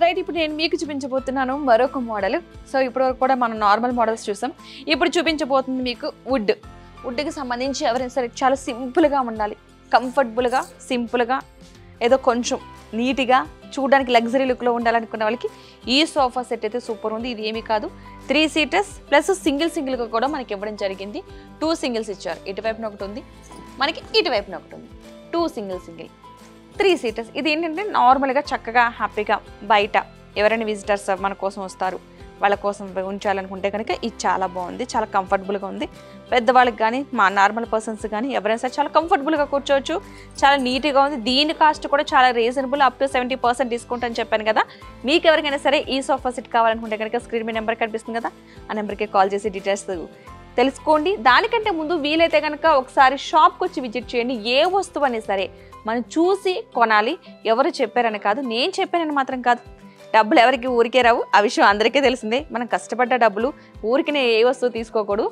Right, ఇప్పుడు నేను మీకు చూపించబోతున్నాను మరొక మోడల్. సో ఇప్పటివరకు కూడా మనం నార్మల్ మోడల్స్ చూసాం. ఇప్పుడు చూపించబోతుంది మీకు వుడ్కి సంబంధించి ఎవరైనా సరే చాలా సింపుల్గా ఉండాలి, కంఫర్టబుల్గా, సింపుల్గా, ఏదో కొంచెం నీట్గా చూడడానికి లగ్జరీ లుక్లో ఉండాలనుకున్న వాళ్ళకి ఈ సోఫా సెట్ అయితే సూపర్ ఉంది. ఇది ఏమీ కాదు, 3 సీటర్స్ ప్లస్ సింగిల్గా కూడా మనకి ఇవ్వడం జరిగింది. 2 సింగిల్స్ ఇచ్చారు. ఇటువైపున ఒకటి ఉంది, మనకి ఇటువైపున ఒకటి ఉంది. 2 సింగిల్ 3 సీటర్స్. ఇది ఏంటంటే నార్మల్గా చక్కగా హ్యాపీగా బయట ఎవరైనా విజిటర్స్ మన కోసం వస్తారు, వాళ్ళ కోసం ఉంచాలనుకుంటే కనుక ఇది చాలా బాగుంది, చాలా కంఫర్టబుల్గా ఉంది. పెద్దవాళ్ళకి కానీ మా నార్మల్ పర్సన్స్ కానీ ఎవరైనా సరే చాలా కంఫర్టబుల్గా కూర్చోవచ్చు, చాలా నీట్గా ఉంది. దీని కాస్ట్ కూడా చాలా రీజనబుల్, అప్ టు 70% డిస్కౌంట్ అని చెప్పాను కదా. మీకు ఎవరికైనా సరే ఈ సోఫా సెట్ కావాలనుకుంటే కనుక స్క్రీన్ మీద నెంబర్ కనిపిస్తుంది కదా, ఆ నెంబర్కి కాల్ చేసి డీటెయిల్స్ తెలుసుకోండి. దానికంటే ముందు వీలైతే కనుక ఒకసారి షాప్కి వచ్చి విజిట్ చేయండి. ఏ వస్తువు అయినా సరే మనం చూసి కొనాలి, ఎవరు చెప్పారని కాదు, నేను చెప్పానని మాత్రం కాదు. డబ్బులు ఎవరికి ఊరికే రావు, ఆ విషయం అందరికీ తెలిసిందే. మనం కష్టపడ్డ డబ్బులు ఊరికినే ఏ వస్తువు తీసుకోకూడదు.